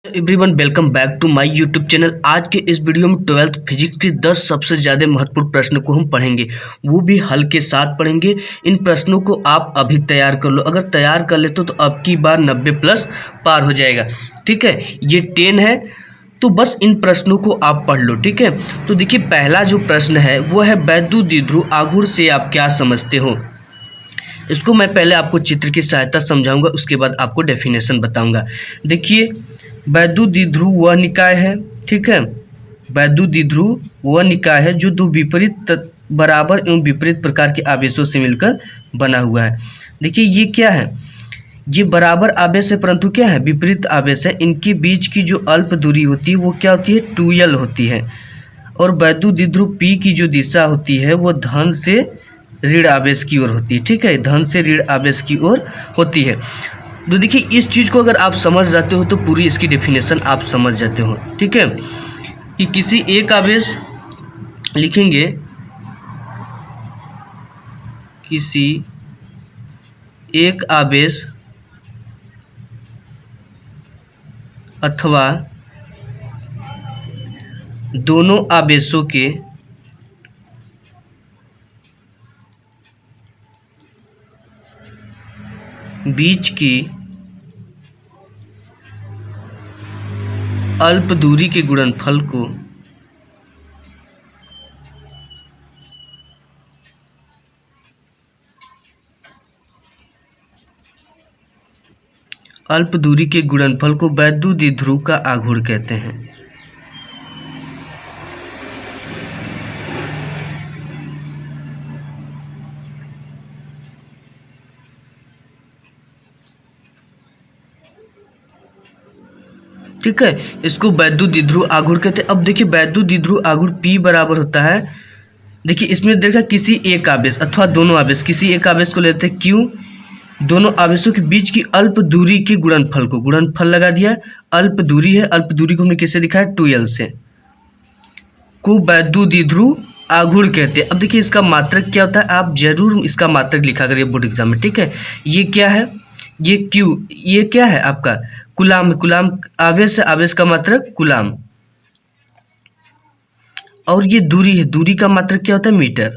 Everyone welcome back to my YouTube channel. आज के इस वीडियो में 12th फिजिक्स के 10 सबसे ज़्यादा महत्वपूर्ण प्रश्न को हम पढ़ेंगे, वो भी हल के साथ पढ़ेंगे। इन प्रश्नों को आप अभी तैयार कर लो, अगर तैयार कर लेते हो तो अब की बार 90 प्लस पार हो जाएगा। ठीक है, ये 10 है तो बस इन प्रश्नों को आप पढ़ लो। ठीक है, तो देखिए पहला जो प्रश्न है वो है वैद्युत द्विध्रुव आघूर्ण से आप क्या समझते हो। इसको मैं पहले आपको चित्र की सहायता समझाऊंगा, उसके बाद आपको डेफिनेशन बताऊंगा। देखिए वैद्युत द्विध्रुव वह निकाय है, ठीक है, वैद्युत द्विध्रुव वह निकाय है जो दो विपरीत बराबर एवं विपरीत प्रकार के आवेशों से मिलकर बना हुआ है। देखिए ये क्या है, ये बराबर आवेश है परंतु क्या है, विपरीत आवेश है। इनके बीच की जो अल्प दूरी होती है वो क्या होती है, 2l होती है। और वैद्युत द्विध्रुव P की जो दिशा होती है वो धन से ऋण आवेश की ओर होती है। ठीक है, धन से ऋण आवेश की ओर होती है। तो देखिए इस चीज़ को अगर आप समझ जाते हो तो पूरी इसकी डेफिनेशन आप समझ जाते हो। ठीक है, कि किसी एक आवेश लिखेंगे, किसी एक आवेश अथवा दोनों आवेशों के बीच की अल्प दूरी के गुणनफल को अल्प दूरी के गुणनफल को वैद्युत द्विध्रुव का आघूर्ण कहते हैं। ठीक है, इसको वैद्युत द्विध्रुव आघूर्ण कहते हैं। अब देखिए वैद्युत द्विध्रुव आघूर्ण P बराबर होता है, देखिए इसमें देखा किसी एक आवेश अथवा दोनों आवेश, किसी एक आवेश को लेते हैं Q, दोनों आवेशों के बीच की अल्प दूरी के गुणनफल को, गुणनफल लगा दिया, अल्प दूरी है, अल्प दूरी को हमने किससे लिखा है, 2l से, को वैद्युत द्विध्रुव आघूर्ण कहते हैं। अब देखिए इसका मात्रक क्या होता है, आप जरूर इसका मात्रक लिखा करिए बोर्ड एग्जाम में। ठीक है, ये क्या है, ये Q, ये क्या है आपका कुलाम, कुलाम आवेश है, आवेश का मात्रक कुलाम, और ये दूरी है, दूरी का मात्रक क्या होता है, मीटर,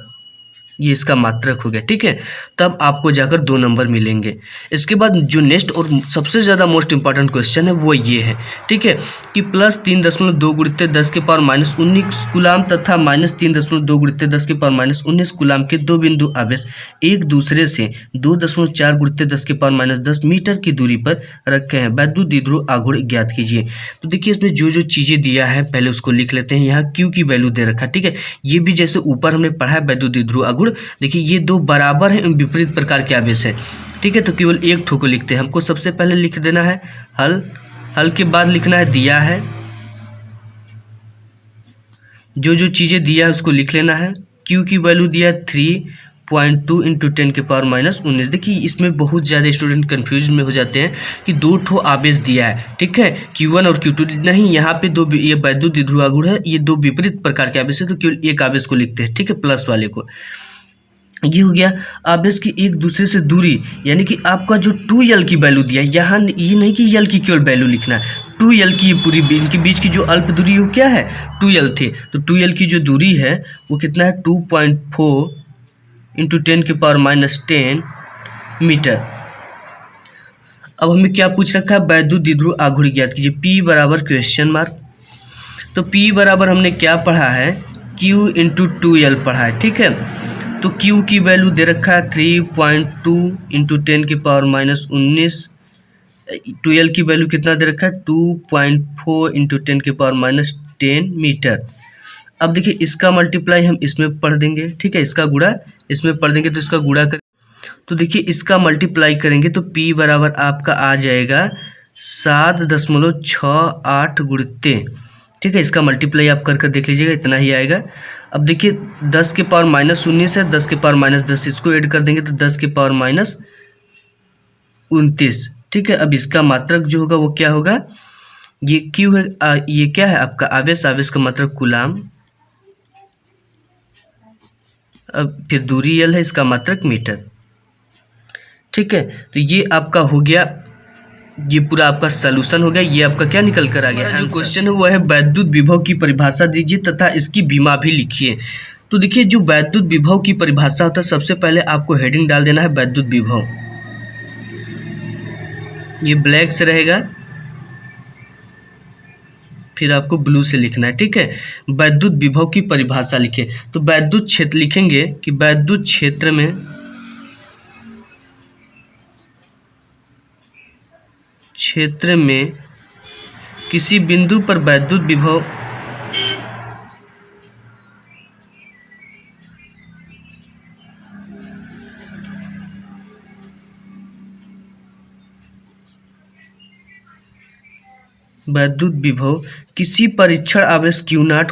ये इसका मात्रक हो गया। ठीक है, तब आपको जाकर 2 नंबर मिलेंगे। इसके बाद जो नेक्स्ट और सबसे ज़्यादा मोस्ट इंपॉर्टेंट क्वेश्चन है वो ये है, ठीक है, कि प्लस 3.2 गुणित 10 के पावर माइनस 19 गुलाम तथा माइनस 3.2 गुणित 10 के पावर माइनस 19 गुलाम के दो बिंदु आवेश एक दूसरे से 2.4 गुणित 10 के पावर माइनस 10 मीटर की दूरी पर रखे हैं, वैद्युत द्विध्रुव आघूर्ण ज्ञात कीजिए। तो देखिए इसमें जो जो चीज़ें दिया है पहले उसको लिख लेते हैं। यहाँ Q की वैल्यू दे रखा है, ठीक है, ये भी जैसे ऊपर हमने पढ़ा है वैद्युत द्विध्रुव आघूर्ण। देखिए ये दो बराबर हैं, विपरीत प्रकार के आवेश है। ठीक है, तो केवल एक ठो को लिखते हैं। हमको सबसे पहले लिख देना है हल, हल के बाद लिखना है दिया है, जो जो चीज़ें दिया है उसको लिख लेना है। Q की वैल्यू दिया है 3.2 इंटू 10 के पावर माइनस 19। देखिए इसमें बहुत ज़्यादा स्टूडेंट कन्फ्यूज में हो जाते हैं कि दो ठो आवेश दिया है, ठीक है, Q1 और Q2 नहीं, यहाँ पे दो, ये वैद्युत द्विध्रुव आघूर्ण है, ये दो विपरीत प्रकार के आवेश है, तो केवल एक आवेश को लिखते हैं। ठीक है, प्लस वाले को। ये हो गया आवेश की एक दूसरे से दूरी, यानी कि आपका जो 2l की वैल्यू दिया है, यहाँ ये नहीं कि l की केवल वैल्यू लिखना है, 2l की पूरी, इनके बीच की जो अल्प दूरी वो क्या है, 2l थे, तो 2l की जो दूरी है वो कितना है, 2.4 इंटू 10 के पावर माइनस 10 मीटर। अब हमें क्या पूछ रखा है, वैद्युत द्विध्रुव आघूर्ण ज्ञात कीजिए। P बराबर क्वेश्चन मार्क, तो P बराबर हमने क्या पढ़ा है, Q इंटू 2l पढ़ा है। ठीक है, तो Q की वैल्यू दे रखा है 3.2 इंटू 10 के पावर माइनस 19, 2l की वैल्यू कितना दे रखा है, 2.4 इंटू 10 के पावर माइनस 10 मीटर। अब देखिए इसका मल्टीप्लाई हम इसमें पढ़ देंगे, ठीक है, इसका गुणा इसमें पढ़ देंगे, तो इसका गुणा कर, तो देखिए इसका मल्टीप्लाई करेंगे तो P बराबर आपका आ जाएगा 7.68 गुणित, ठीक है, इसका मल्टीप्लाई आप कर देख लीजिएगा, इतना ही आएगा। अब देखिए 10 के पावर माइनस 19 है, 10 के पावर माइनस 10, इसको ऐड कर देंगे तो 10 के पावर माइनस 29। ठीक है, अब इसका मात्रक जो होगा वो क्या होगा, ये Q है, ये क्या है आपका आवेश, आवेश का मात्रक कुलाम, अब फिर दूरी l है, इसका मात्रक मीटर। ठीक है, तो ये आपका हो गया ये पूरा आपका सॉल्यूशन हो गया। ये आपका क्या निकल कर आ गया, जो क्वेश्चन है वो है वैद्युत विभव की परिभाषा दीजिए तथा इसकी बीमा भी लिखिए। तो देखिए जो वैद्युत विभव की परिभाषा होता है, सबसे पहले आपको हेडिंग डाल देना है वैद्युत विभव, ये ब्लैक से रहेगा, फिर आपको ब्लू से लिखना है, ठीक है। वैद्युत विभव की परिभाषा लिखिए। तो वैद्युत क्षेत्र लिखेंगे कि वैद्युत क्षेत्र में किसी बिंदु पर वैद्युत विभव किसी परीक्षण आवेश Q0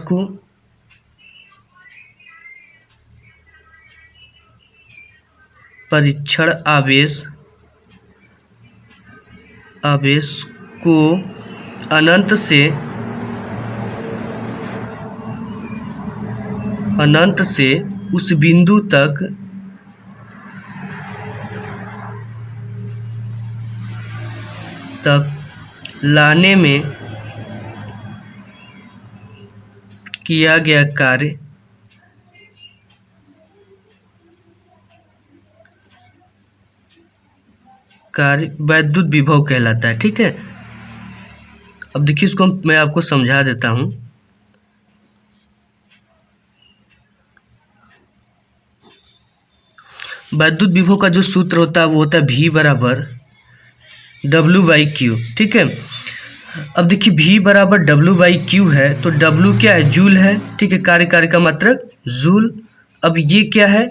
को अनंत से उस बिंदु तक लाने में किया गया कार्य वैद्युत विभव कहलाता है, ठीक है। अब देखिए इसको मैं आपको समझा देता हूं। वैद्युत विभव का जो सूत्र होता है वो होता है V बराबर W/Q, ठीक है। अब देखिए V बराबर W/Q है, तो W क्या है, जूल है, ठीक है। कार्य का मात्रक जूल। अब ये क्या है,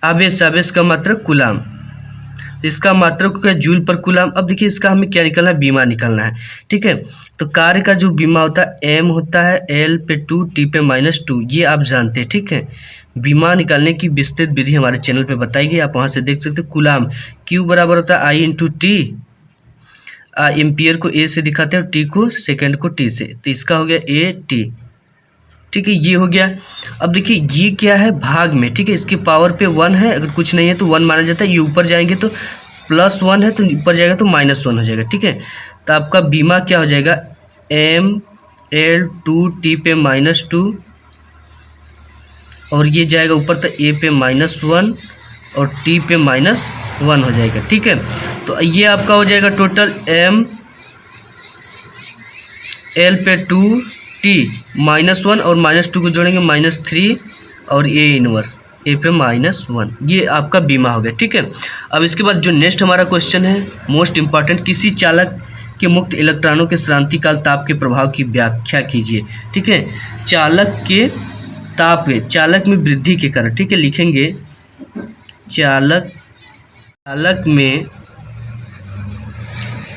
आवेश का मात्रक कूलाम, तो इसका मात्रक क्या, जूल पर कूलाम। अब देखिए इसका हमें क्या निकालना है, बीमा निकालना है, ठीक है। तो कार्य का जो बीमा होता है M होता है L पे 2 T पे -2, ये आप जानते हैं, ठीक है। बीमा निकालने की विस्तृत विधि हमारे चैनल पे बताई गई, आप वहाँ से देख सकते हैं। कूलाम Q बराबर होता है I × T, एम्पियर को A से दिखाते हैं और T को सेकेंड को T से, तो इसका हो गया AT, ठीक है। ये हो गया। अब देखिए ये क्या है, भाग में, ठीक है। इसके पावर पे 1 है, अगर कुछ नहीं है तो 1 माना जाता है। ये ऊपर जाएंगे तो +1 है, तो ऊपर जाएगा तो -1 हो जाएगा, ठीक है। तो आपका बीमा क्या हो जाएगा, ML 2T पे -2 और ये जाएगा ऊपर तो A पे -1 और T पे -1 हो जाएगा, ठीक है। तो ये आपका हो जाएगा टोटल ML पे 2T -1 और -2 को जोड़ेंगे -3 और A इनवर्स A पे -1, ये आपका बीमा हो गया, ठीक है। अब इसके बाद जो नेक्स्ट हमारा क्वेश्चन है मोस्ट इम्पॉर्टेंट, किसी चालक के मुक्त इलेक्ट्रॉनों के क्रांतिकाल ताप के प्रभाव की व्याख्या कीजिए, ठीक है। चालक के ताप के, चालक में वृद्धि के कारण, ठीक है, लिखेंगे चालक में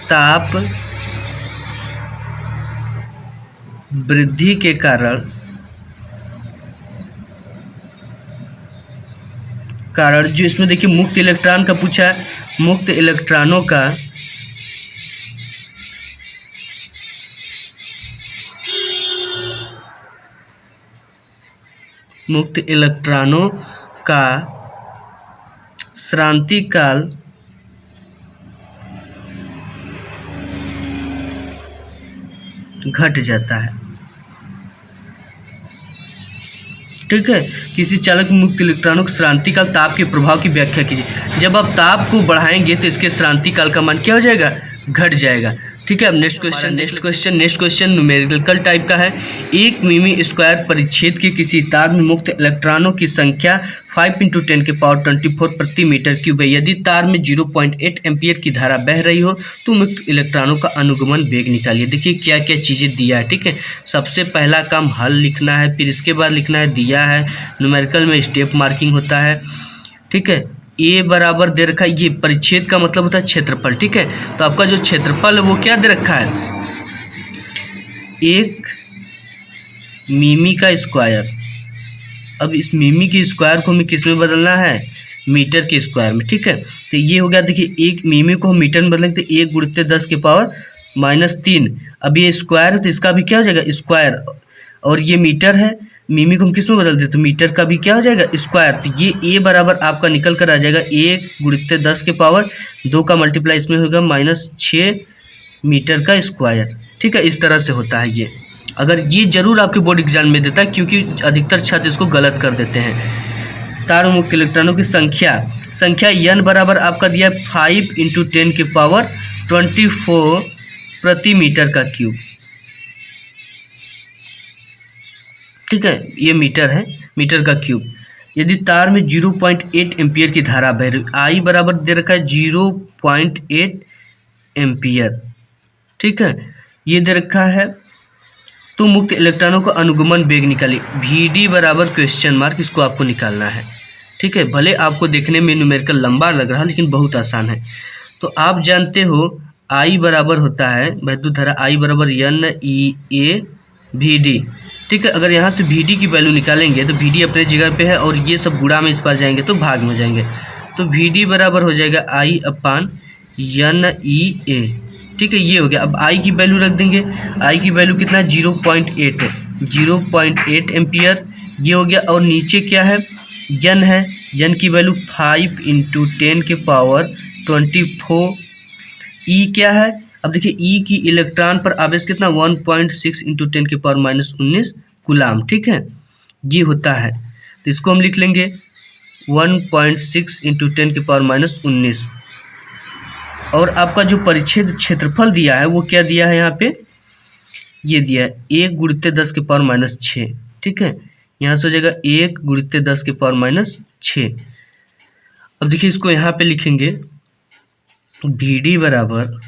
ताप वृद्धि के कारण जो इसमें देखिए मुक्त इलेक्ट्रॉन का पूछा है, मुक्त इलेक्ट्रॉनों का क्रांतिकाल घट जाता है, ठीक है। किसी चालक में मुक्त इलेक्ट्रॉनों के क्रांतिकाल ताप के प्रभाव की व्याख्या कीजिए। जब आप ताप को बढ़ाएंगे तो इसके क्रांतिकाल का मान क्या हो जाएगा, घट जाएगा, ठीक है। अब नेक्स्ट क्वेश्चन न्यूमेरिकल टाइप का है। 1 मिमी स्क्वायर परिच्छेद के किसी तार में मुक्त इलेक्ट्रॉनों की संख्या 5 × 10⁻24 प्रति मीटर क्यूब है। यदि तार में 0.8 एम्पियर की धारा बह रही हो तो मुक्त इलेक्ट्रॉनों का अनुगमन वेग निकालिए। देखिए क्या क्या चीज़ें दिया है, ठीक है। सबसे पहला काम हल लिखना है, फिर इसके बाद लिखना है दिया है, न्यूमेरिकल में स्टेप मार्किंग होता है, ठीक है। ए बराबर दे रखा है, ये परिच्छेद का मतलब होता है क्षेत्रफल, ठीक है। तो आपका जो क्षेत्रफल है वो क्या दे रखा है, 1 मिमी का स्क्वायर। अब इस मिमी के स्क्वायर को हमें किस में बदलना है, मीटर के स्क्वायर में, ठीक है। तो ये हो गया, देखिए 1 मिमी को हम मीटर में बदलेंगे तो 1 × 10⁻³ अब ये स्क्वायर है तो इसका भी क्या हो जाएगा, स्क्वायर, और ये मीटर है, मिमी को हम किस में बदल देते तो मीटर का भी क्या हो जाएगा, स्क्वायर। तो ये ए बराबर आपका निकल कर आ जाएगा 1 × 10⁻² का मल्टीप्लाई इसमें होगा -6 मीटर का स्क्वायर। ठीक है, इस तरह से होता है ये। अगर ये जरूर आपके बोर्ड एग्जाम में देता है, क्योंकि अधिकतर छात्र इसको गलत कर देते हैं। तार मुक्त इलेक्ट्रॉनों की संख्या n बराबर आपका दिया 5 × 10 की पावर 24 प्रति मीटर का क्यूब। ठीक है, ये मीटर है, मीटर का क्यूब। यदि तार में 0.8 एम्पियर की धारा बह रही, आई बराबर दे रखा है 0.8 एम्पियर। ठीक है, ये दे रखा है। तो मुक्त इलेक्ट्रॉनों का अनुगमन वेग निकालिए, VD बराबर क्वेश्चन मार्क, इसको आपको निकालना है। ठीक है, भले आपको देखने में न्यूमेरिकल लंबा लग रहा है, लेकिन बहुत आसान है। तो आप जानते हो I बराबर होता है वैद्युत धारा, I बराबर NEA/VD। ठीक है, अगर यहाँ से VD की वैल्यू निकालेंगे तो VD अपने जगह पे है, और ये सब गुणा में इस पार जाएंगे तो भाग में जाएंगे। तो VD बराबर हो जाएगा I/NEA। ठीक है, ये हो गया। अब I की वैल्यू रख देंगे, I की वैल्यू कितना है 0.8 है, 0.8 एम्पियर, ये हो गया। और नीचे क्या है, N है, N की वैल्यू 5 × 10 के पावर 24। E क्या है, अब देखिए E की इलेक्ट्रॉन पर आवेश कितना 1.6 × 10 के पावर -19 कूलाम। ठीक है, ये होता है। तो इसको हम लिख लेंगे 1.6 × 10 के पावर -19। और आपका जो परिच्छेद क्षेत्रफल दिया है वो क्या दिया है, यहाँ पे ये दिया है 1 × 10 के पावर -6। ठीक है, यहाँ से हो जाएगा 1 × 10 के पावर -6। अब देखिए इसको यहाँ पे लिखेंगे, VD बराबर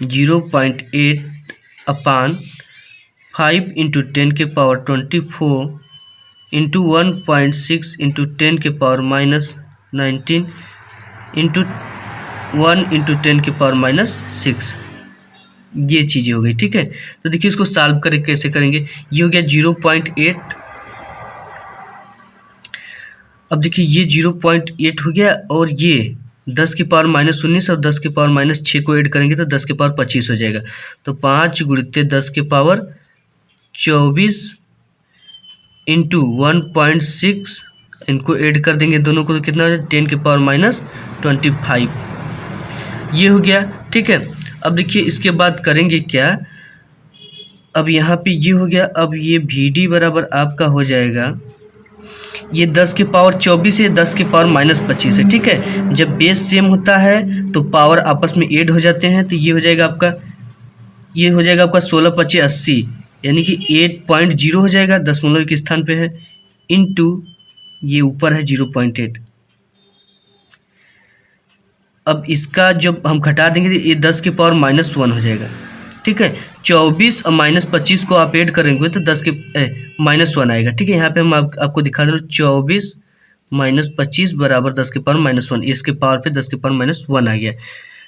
0.8 अपान 5 × 10 के पावर 24 इंटू 1.6 × 10 के पावर -19 इंटू 1 × 10 के पावर -6। ये चीज़ें हो गई। ठीक है, तो देखिए इसको सॉल्व करके कैसे करेंगे। ये हो गया 0.8। अब देखिए ये 0.8 हो गया, और ये 10 की पावर -19 और 10 की पावर -6 को ऐड करेंगे तो 10 की पावर 25 हो जाएगा। तो 5 × 10 के पावर 24 इंटू 1.6, इनको ऐड कर देंगे दोनों को तो कितना हो जाएगा 10 की पावर -25। ये हो गया। ठीक है, अब देखिए इसके बाद करेंगे क्या, अब यहाँ पे ये हो गया। अब ये VD बराबर आपका हो जाएगा, ये 10 की पावर 24 है, 10 की पावर -25 है। ठीक है, जब बेस सेम होता है तो पावर आपस में ऐड हो जाते हैं। तो ये हो जाएगा आपका, ये हो जाएगा आपका 16 × 25 80, यानी कि 8.0 हो जाएगा, दशमलव के स्थान पे है, इंटू ये ऊपर है 0.8। अब इसका जब हम घटा देंगे तो ये 10 की पावर -1 हो जाएगा। ठीक है, 24 और -25 को आप ऐड करेंगे तो 10 के -1 आएगा। ठीक है, यहाँ पे हम आपको दिखा दे रहे 24 - 25 बराबर 10 के पावर -1, इसके पावर पे 10 के पावर -1 आ गया।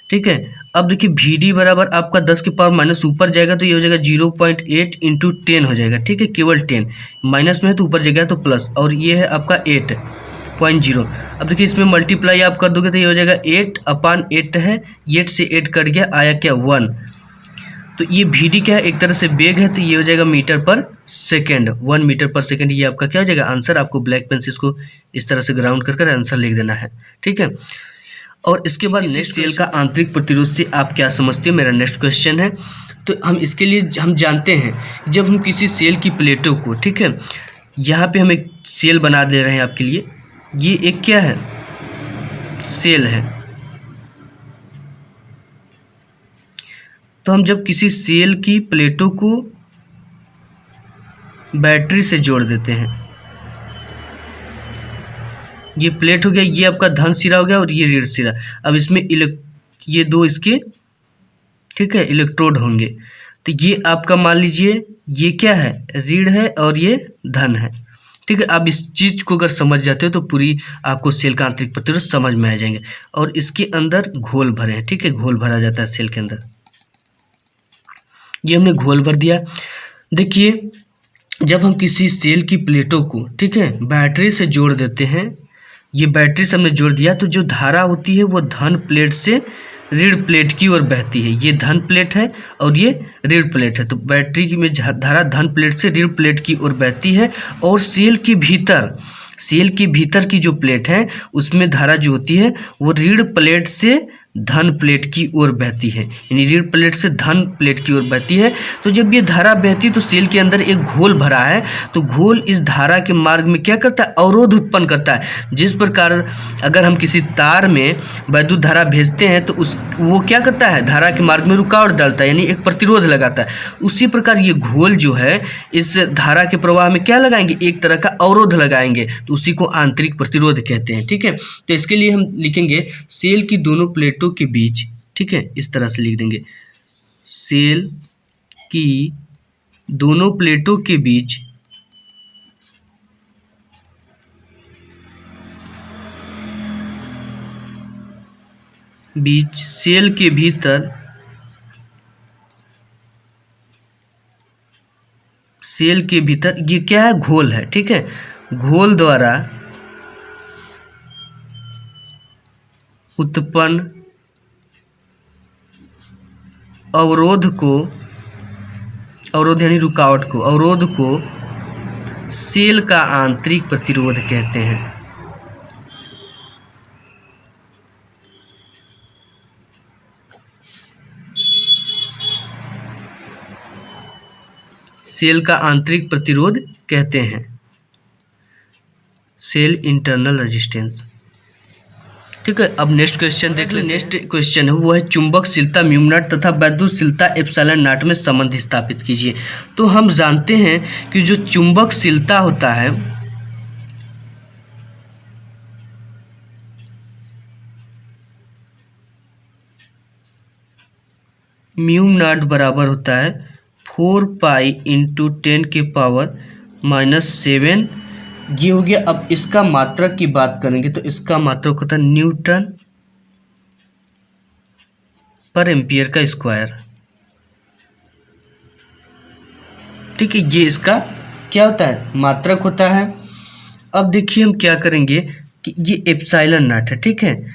ठीक है, अब देखिए VD बराबर आपका 10 के पावर माइनस ऊपर जाएगा तो ये हो जाएगा 0.8 × 10 हो जाएगा। ठीक है, केवल 10, माइनस में है तो ऊपर जाएगा तो प्लस, और ये है आपका 8.0। अब देखिए इसमें मल्टीप्लाई आप कर दोगे तो ये हो जाएगा 8/8 है, 8 से 8 कट गया, आया क्या 1। तो ये VD क्या है, एक तरह से वेग है, तो ये हो जाएगा मीटर पर सेकेंड, 1 मीटर पर सेकेंड। ये आपका क्या हो जाएगा आंसर। आपको ब्लैक पेन से इसको इस तरह से ग्राउंड कर आंसर लिख देना है। ठीक है, और इसके बाद नेक्स्ट सेल का आंतरिक प्रतिरोध से आप क्या समझते हो, मेरा नेक्स्ट क्वेश्चन है। तो हम इसके लिए हम जानते हैं जब हम किसी सेल की प्लेटों को, ठीक है, यहाँ पे हम एक सेल बना दे रहे हैं आपके लिए, ये एक क्या है सेल है। तो हम जब किसी सेल की प्लेटों को बैटरी से जोड़ देते हैं, ये प्लेट हो गया, ये आपका धन सिरा हो गया और ये ऋण सिरा। अब इसमें ये दो इसके, ठीक है, इलेक्ट्रोड होंगे। तो ये आपका मान लीजिए ये क्या है, ऋण है और ये धन है। ठीक है, आप इस चीज़ को अगर समझ जाते हो तो पूरी आपको सेल का आंतरिक प्रतिरोध समझ में आ जाएंगे। और इसके अंदर घोल भरे हैं, ठीक है, घोल भरा जाता है सेल के अंदर। ये हमने घोल भर दिया। देखिए जब हम किसी सेल की प्लेटों को, ठीक है, बैटरी से जोड़ देते हैं, ये बैटरी से हमने जोड़ दिया, तो जो धारा होती है वो धन प्लेट से ऋण प्लेट की ओर बहती है। ये धन प्लेट है और ये ऋण प्लेट है, तो बैटरी में धारा धन प्लेट से ऋण प्लेट की ओर बहती है। और सेल के भीतर की जो प्लेट है उसमें धारा जो होती है वो ऋण प्लेट से धन प्लेट की ओर बहती है, यानी ऋण प्लेट से धन प्लेट की ओर बहती है। तो जब ये धारा बहती तो सेल के अंदर एक घोल भरा है, तो घोल इस धारा के मार्ग में क्या करता है, अवरोध उत्पन्न करता है। जिस प्रकार अगर हम किसी तार में वैद्युत धारा भेजते हैं तो वो क्या करता है, धारा के मार्ग में रुकावट डालता है, यानी एक प्रतिरोध लगाता है। उसी प्रकार ये घोल जो है इस धारा के प्रवाह में क्या लगाएंगे, एक तरह का अवरोध लगाएंगे, तो उसी को आंतरिक प्रतिरोध कहते हैं। ठीक है, तो इसके लिए हम लिखेंगे सेल की दोनों प्लेटों के बीच, ठीक है, इस तरह से लिख देंगे, सेल की दोनों प्लेटों के बीच सेल के भीतर ये क्या है, घोल है। ठीक है, घोल द्वारा उत्पन्न अवरोध यानी रुकावट को, अवरोध को सेल का आंतरिक प्रतिरोध कहते हैं। सेल का आंतरिक प्रतिरोध कहते हैं, सेल इंटरनल रेजिस्टेंस। ठीक है, अब नेक्स्ट क्वेश्चन देख ले। नेक्स्ट क्वेश्चन है वो है चुंबकशीलता म्यू नॉट तथा वैद्युतशीलता एप्सिलॉन नॉट में संबंध स्थापित कीजिए। तो हम जानते हैं कि जो चुंबकशीलता होता है म्यू नॉट बराबर होता है 4 पाई इंटू 10⁻⁻⁷। ये हो गया। अब इसका मात्रक की बात करेंगे तो इसका मात्रक होता है न्यूटन पर एम्पियर का स्क्वायर। ठीक है, ये इसका क्या होता है, मात्रक होता है। अब देखिए हम क्या करेंगे कि ये एप्सिलॉन नॉट है। ठीक है,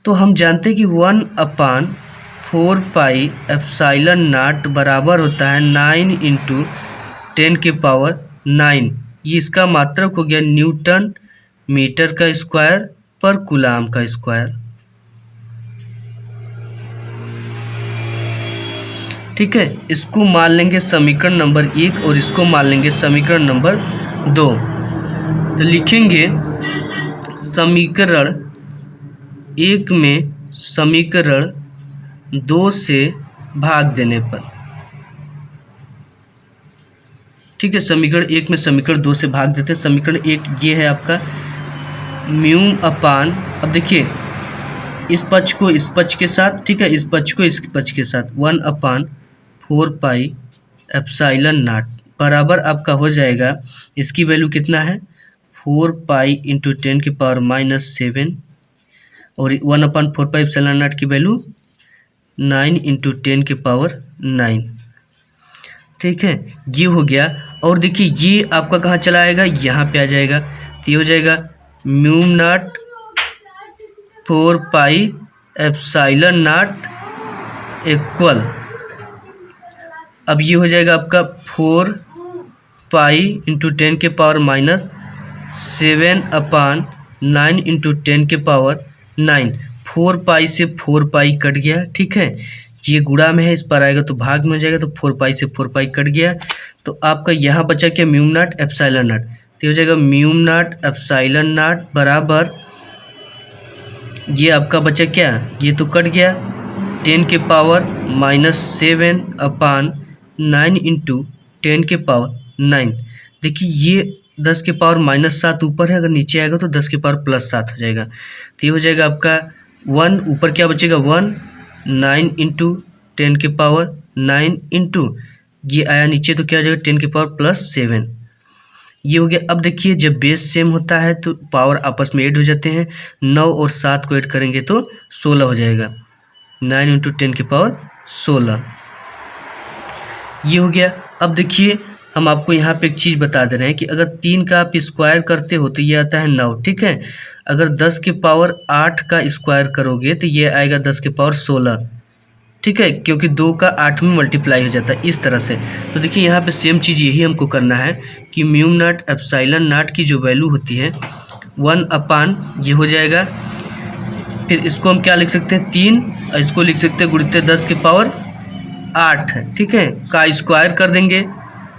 तो हम जानते हैं कि 1/4 पाई एप्सिलॉन नॉट बराबर होता है 9 × 10⁹। ये इसका मात्रक हो गया न्यूटन मीटर का स्क्वायर पर कूलाम का स्क्वायर। ठीक है, इसको मान लेंगे समीकरण नंबर 1 और इसको मान लेंगे समीकरण नंबर 2। तो लिखेंगे समीकरण 1 में समीकरण 2 से भाग देने पर, ठीक है, समीकरण 1 में समीकरण 2 से भाग देते हैं। समीकरण 1 ये है आपका म्यू अपान, अब देखिए इस पक्ष को इस पक्ष के साथ, ठीक है, इस पक्ष को इस पक्ष के साथ 1/4 पाई एप्सिलॉन नॉट बराबर आपका हो जाएगा, इसकी वैल्यू कितना है 4 पाई इंटू 10⁻⁻⁷, और 1/4 पाई एप्सिलॉन नॉट की वैल्यू 9 × 10⁻⁹। ठीक है, ये हो गया। और देखिए ये आपका कहाँ चला आएगा, यहाँ पे आ जाएगा। तो ये हो जाएगा mu naught 4 pi epsilon not equal, अब ये हो जाएगा आपका 4 पाई इंटू 10⁻⁷/9 × 10⁻⁹। 4 पाई से 4 पाई कट गया। ठीक है, ये गुणा में है, इस पर आएगा तो भाग में हो जाएगा, तो 4 पाई से 4 पाई कट गया। तो आपका यहाँ बचा क्या, म्यू नॉट एप्सिलॉन नॉट। तो हो जाएगा म्यू नॉट एप्सिलॉन नॉट बराबर, ये आपका बचा क्या, ये तो कट गया 10⁻⁷/9 × 10⁻⁹। देखिए ये 10⁻⁻7 ऊपर है, अगर नीचे आएगा तो 10⁻+7 हो जाएगा। तो ये हो जाएगा आपका 1, ऊपर क्या बचेगा 1, 9 × 10⁻⁹ इंटू ये आया नीचे तो क्या हो जाएगा 10⁻+7। ये हो गया। अब देखिए जब बेस सेम होता है तो पावर आपस में ऐड हो जाते हैं, 9 और 7 को ऐड करेंगे तो 16 हो जाएगा, 9 × 10⁻16। ये हो गया। अब देखिए हम आपको यहाँ पे एक चीज़ बता दे रहे हैं कि अगर 3 का आप स्क्वायर करते हो तो ये आता है 9। ठीक है, अगर 10⁸ का स्क्वायर करोगे तो ये आएगा 10⁻16। ठीक है, क्योंकि 2 का 8 में मल्टीप्लाई हो जाता है इस तरह से। तो देखिए यहाँ पे सेम चीज़ यही हमको करना है कि म्यू नॉट एप्सिलॉन नॉट की जो वैल्यू होती है 1 अपान ये हो जाएगा फिर इसको हम क्या लिख सकते हैं 3, और इसको लिख सकते हैं गुणित 10 के पावर 8, ठीक है, का स्क्वायर कर देंगे।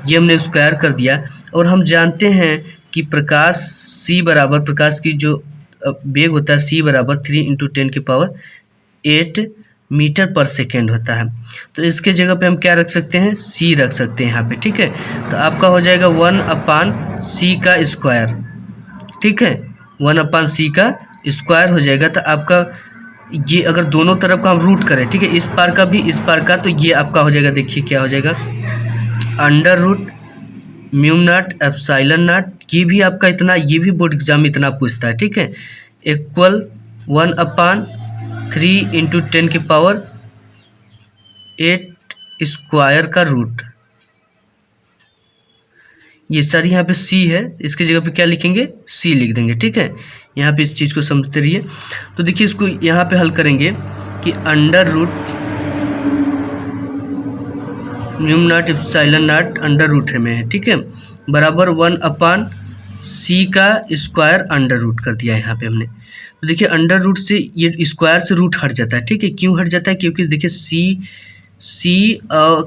ये हमने स्क्वायर कर दिया। और हम जानते हैं कि प्रकाश c बराबर, प्रकाश की जो वेग होता है c बराबर 3 × 10 की पावर 8 मीटर पर सेकेंड होता है। तो इसके जगह पे हम क्या रख सकते हैं, c रख सकते हैं यहाँ पे, ठीक है। तो आपका हो जाएगा 1/c का स्क्वायर, ठीक है, 1/c का स्क्वायर हो जाएगा। तो आपका ये अगर दोनों तरफ का हम रूट करें, ठीक है, इस पार का भी इस पार का, तो ये आपका हो जाएगा, देखिए क्या हो जाएगा, √μ0 ε0। ये भी आपका इतना, ये भी बोर्ड एग्जाम में इतना पूछता है, ठीक है, इक्वल 1/3 × 10 की पावर 8 स्क्वायर का रूट। ये सर यहाँ पे c है, इसकी जगह पे क्या लिखेंगे, c लिख देंगे, ठीक है। यहाँ पे इस चीज़ को समझते रहिए। तो देखिए इसको यहाँ पे हल करेंगे कि √μ0 ε0 अंडर रूट में है, ठीक है, बराबर 1/c का स्क्वायर अंडर रूट कर दिया यहाँ पे हमने। तो देखिए अंडर रूट से ये स्क्वायर से रूट हट जाता है, ठीक है। क्यों हट जाता है, क्योंकि देखिए c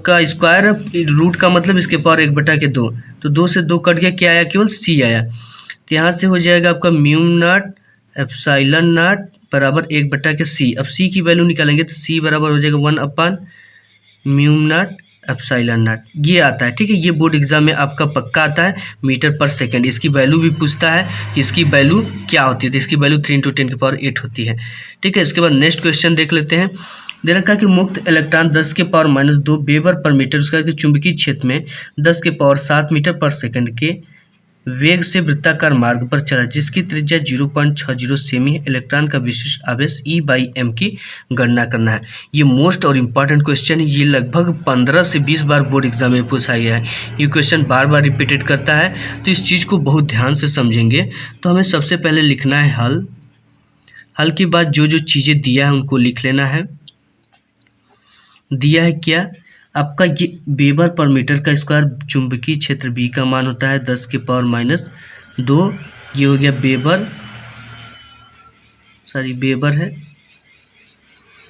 का स्क्वायर, रूट का मतलब इसके पावर 1/2, तो 2 से 2 कट गया, क्या आया, केवल c आया। तो यहाँ से हो जाएगा आपका μ0 ε0 बराबर 1/c। अब c की वैल्यू निकालेंगे तो c बराबर हो जाएगा 1/μ0 ε0। ये आता है, ठीक है, ये बोर्ड एग्जाम में आपका पक्का आता है, मीटर पर सेकंड। इसकी वैल्यू भी पूछता है कि इसकी वैल्यू क्या होती है, तो इसकी वैल्यू 3 × 10 की पावर 8 होती है, ठीक है। इसके बाद नेक्स्ट क्वेश्चन देख लेते हैं। दे रखा कि मुक्त इलेक्ट्रॉन 10 के पावर -2 वेबर पर मीटर उसका कि चुंबकीय क्षेत्र में 10 के पावर 7 मीटर पर सेकंड के वेग से वृत्ताकार मार्ग पर चला, जिसकी त्रिज्या 0.60 सेमी है। इलेक्ट्रॉन का विशिष्ट आवेश E/m की गणना करना है। ये मोस्ट और इम्पॉर्टेंट क्वेश्चन है। ये लगभग 15 से 20 बार बोर्ड एग्जाम में पूछा गया है। ये क्वेश्चन बार बार रिपीटेड करता है, तो इस चीज़ को बहुत ध्यान से समझेंगे। तो हमें सबसे पहले लिखना है हल। हल के बाद जो जो चीज़ें दिया है उनको लिख लेना है। दिया है क्या, आपका ये वेबर पर मीटर का स्क्वायर, चुंबकीय क्षेत्र B का मान होता है 10 के पावर -2। ये हो गया वेबर है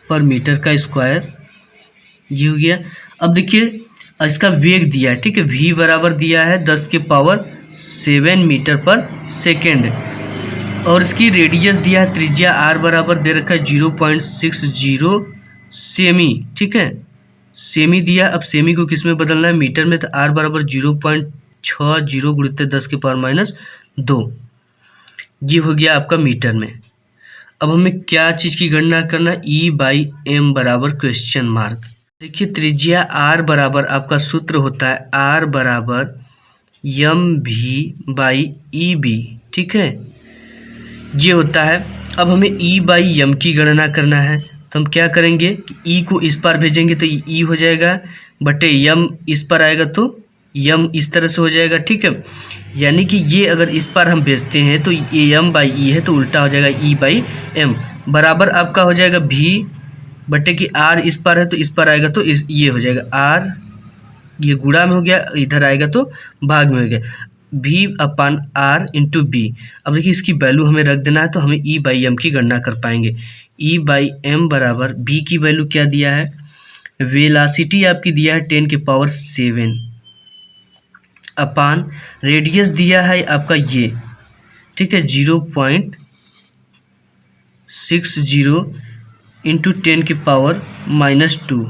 पर मीटर का स्क्वायर, ये हो गया। अब देखिए इसका वेग दिया है, ठीक है, v बराबर दिया है 10 के पावर 7 मीटर पर सेकेंड, और इसकी रेडियस दिया है, त्रिज्या r बराबर दे रखा है 0.60 सेमी, ठीक है, सेमी दिया। अब सेमी को किस में बदलना है, मीटर में, तो r बराबर 0.60 गुणित 10 के पावर -2। ये हो गया आपका मीटर में। अब हमें क्या चीज़ की गणना करना है, E/m बराबर क्वेश्चन मार्क। देखिए त्रिज्या r बराबर आपका सूत्र होता है r बराबर mv/EB, ठीक है, ये होता है। अब हमें E/m की गणना करना है, तो हम क्या करेंगे, E को इस पार भेजेंगे तो E हो जाएगा बटे m, इस पर आएगा तो m इस तरह से हो जाएगा, ठीक है। यानी कि ये अगर इस पार हम भेजते हैं तो ये m/e है, तो उल्टा हो जाएगा E/m बराबर आपका हो जाएगा v बटे कि r इस पार है तो इस पर आएगा तो ये हो जाएगा r, ये गुणा में हो गया, इधर आएगा तो भाग में हो गया, v/r × b। अब देखिए इसकी वैल्यू हमें रख देना है, तो हमें E/m की गणना कर पाएंगे। E/m बराबर b की वैल्यू क्या दिया है, वेलासिटी आपकी दिया है 10 के पावर 7 अपान रेडियस दिया है आपका ये, ठीक है, 0.60 × 10 के पावर -2।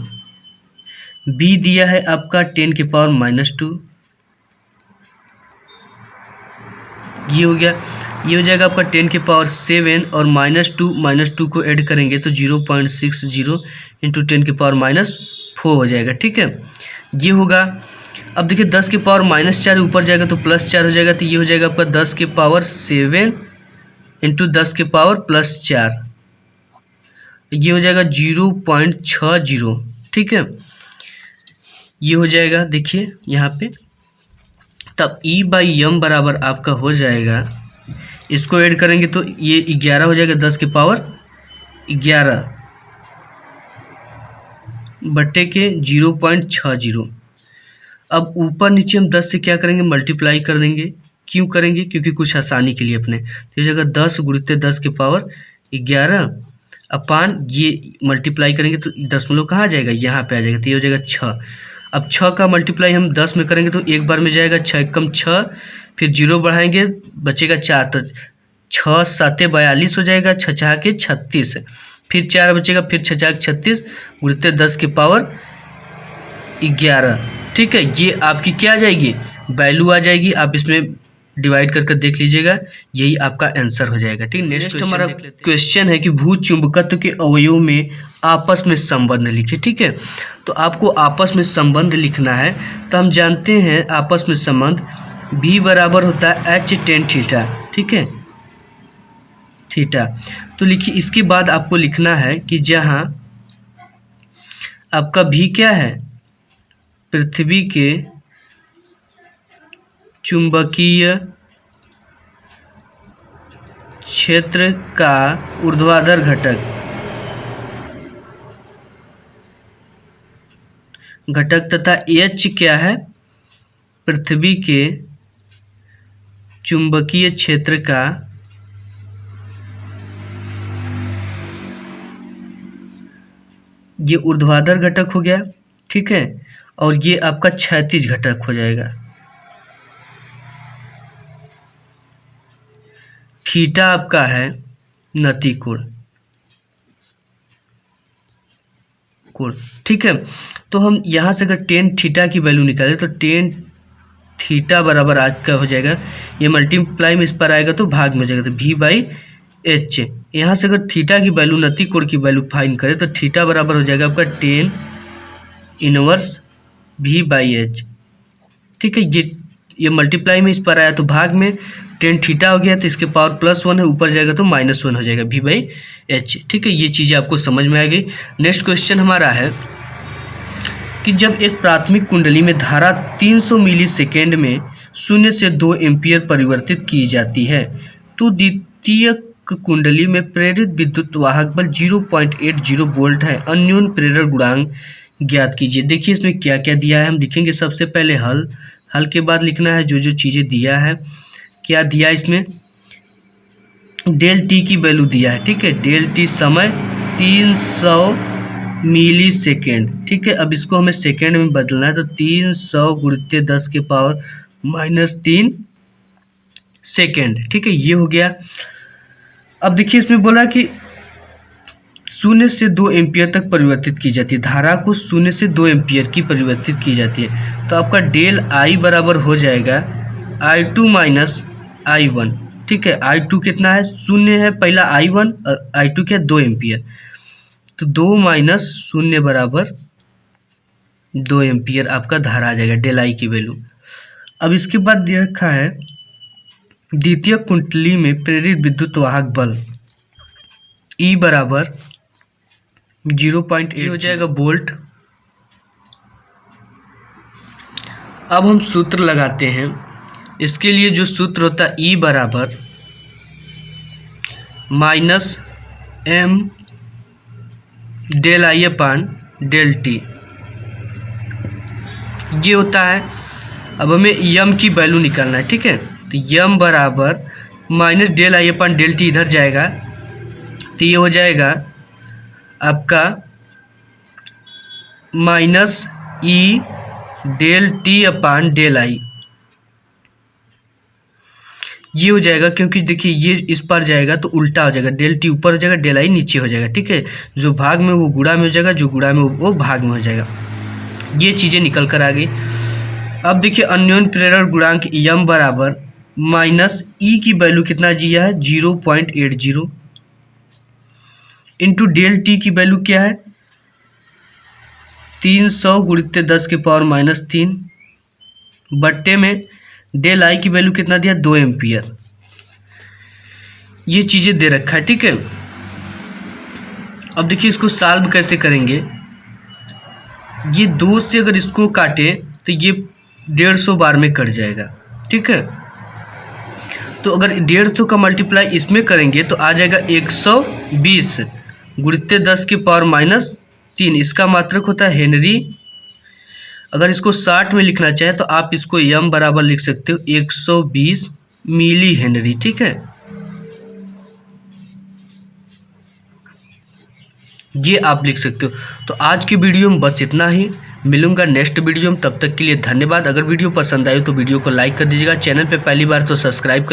b दिया है आपका 10 के पावर -2, ये हो गया। ये हो जाएगा आपका 10 के पावर 7 और -2 को ऐड करेंगे तो 0.60 × 10 के पावर -4 हो जाएगा, ठीक है, ये होगा। अब देखिए 10 के पावर -4 ऊपर जाएगा तो +4 हो जाएगा, तो ये हो जाएगा आपका 10 के पावर 7 × 10 के पावर +4, ये हो जाएगा 0.60, ठीक है, ये हो जाएगा। देखिए यहाँ पे तब E/m बराबर आपका हो जाएगा, इसको ऐड करेंगे तो ये 11 हो जाएगा, 10 के पावर 11 बटे के 0.60। अब ऊपर नीचे हम 10 से क्या करेंगे, मल्टीप्लाई कर देंगे। क्यों करेंगे, क्योंकि कुछ आसानी के लिए अपने, तो ये जगह 10 गुणित 10 के पावर 11 अपान ये मल्टीप्लाई करेंगे तो दशमलव कहाँ आ जाएगा, यहाँ पे आ जाएगा, तो ये हो जाएगा 6। अब 6 का मल्टीप्लाई हम 10 में करेंगे तो एक बार में जाएगा, 6 कम 6, फिर 0 बढ़ाएंगे बचेगा 4, तो 6 7 42 हो जाएगा, 6 6 के 36, फिर 4 बचेगा, फिर 6 6 36 गुणित 10 की पावर 11। ठीक है, ये आपकी क्या आ जाएगी, वैल्यू आ जाएगी। आप इसमें डिवाइड करके देख लीजिएगा, यही आपका आंसर हो जाएगा। ठीक, नेक्स्ट हमारा क्वेश्चन है कि भू चुंबकत्व के अवयव में आपस में संबंध लिखे। ठीक है, तो आपको आपस में संबंध लिखना है, तो हम जानते हैं आपस में संबंध V बराबर होता है H tan थीटा। ठीक है, थीटा, तो लिखिए। इसके बाद आपको लिखना है कि जहाँ आपका V क्या है, पृथ्वी के चुंबकीय क्षेत्र का ऊर्ध्वाधर घटक तथा H क्या है, पृथ्वी के चुंबकीय क्षेत्र का ये ऊर्ध्वाधर घटक हो गया। ठीक है, और ये आपका क्षैतिज घटक हो जाएगा। थीटा आपका है नति कोण। ठीक है, तो हम यहाँ से अगर टेन थीटा की वैल्यू निकालें तो टेन थीटा बराबर आज का हो जाएगा, ये मल्टीप्लाई में इस पर आएगा तो भाग में हो जाएगा, तो V/H। यहाँ से अगर थीटा की वैल्यू नति कोण की वैल्यू फाइंड करें तो थीटा बराबर हो जाएगा आपका टेन इनवर्स V/H। ठीक है, ये मल्टीप्लाई में इस पर आया तो भाग में, टेन थीटा हो गया तो इसके पावर +1 है, ऊपर जाएगा तो -1 हो जाएगा V/H। ठीक है, ये चीज़ें आपको समझ में आ गई। नेक्स्ट क्वेश्चन हमारा है कि जब एक प्राथमिक कुंडली में धारा 300 मिलीसेकेंड में 0 से 2 एम्पीयर परिवर्तित की जाती है, तो द्वितीयक कुंडली में प्रेरित विद्युत वाहक बल 0.80 वोल्ट है। अन्योन्य प्रेरण गुणांक ज्ञात कीजिए। देखिए इसमें क्या क्या दिया है, हम लिखेंगे सबसे पहले हल के बाद लिखना है जो जो चीज़ें दिया है। क्या दिया इसमें, डेल टी की वैल्यू दिया है। ठीक है, डेल टी समय 300 मिलीसेकेंड। ठीक है, अब इसको हमें सेकेंड में बदलना है, तो 300 गुणित 10 के पावर -3 सेकेंड। ठीक है, ये हो गया। अब देखिए इसमें बोला कि 0 से 2 एम्पियर तक परिवर्तित की जाती है, धारा को 0 से 2 एम्पियर की परिवर्तित की जाती है, तो आपका डेल आई बराबर हो जाएगा I2 माइनस I1। ठीक है, I2 कितना है, 0 है पहला, I1 I2 क्या 2 एम्पियर, तो 2 माइनस 0 बराबर 2 एम्पियर आपका धारा आ जाएगा, डेल आई की वैल्यू। अब इसके बाद दे रखा है द्वितीय कुंडली में प्रेरित विद्युत वाहक बल E बराबर 0.8 हो जाएगा वोल्ट। अब हम सूत्र लगाते हैं, इसके लिए जो सूत्र होता है E बराबर -m del I upon del T, ये होता है। अब हमें यम की वैल्यू निकालना है। ठीक है, तो यम बराबर minus del I upon del T इधर जाएगा, तो ये हो जाएगा आपका -E del T upon del I, ये हो जाएगा। क्योंकि देखिए ये इस पर जाएगा तो उल्टा हो जाएगा, डेल टी ऊपर हो जाएगा, डेल आई नीचे हो जाएगा। ठीक है, जो भाग में वो गुणा में हो जाएगा, जो गुणा में वो भाग में हो जाएगा। ये चीज़ें निकल कर आ गई। अब देखिए अन्योन्य प्रेरण गुणांक यम बराबर -E की वैल्यू कितना दिया है 0.80 इंटू डेल टी की वैल्यू क्या है 300 गुणित 10 के पावर -3 बट्टे में डेल आई की वैल्यू कितना दिया 2 एम्पियर। ये चीज़ें दे रखा है। ठीक है, अब देखिए इसको सॉल्व कैसे करेंगे। ये 2 से अगर इसको काटे तो ये 150 बार में कट जाएगा। ठीक है, तो अगर 150 का मल्टीप्लाई इसमें करेंगे तो आ जाएगा 120 गुणित 10 की पावर -3। इसका मात्रक होता है हेनरी। अगर इसको 60 में लिखना चाहे तो आप इसको यम बराबर लिख सकते हो 120 मिली हेनरी। ठीक है, ये आप लिख सकते हो। तो आज की वीडियो में बस इतना ही, मिलूंगा नेक्स्ट वीडियो में। तब तक के लिए धन्यवाद। अगर वीडियो पसंद आए तो वीडियो को लाइक कर दीजिएगा, चैनल पे पहली बार तो सब्सक्राइब कर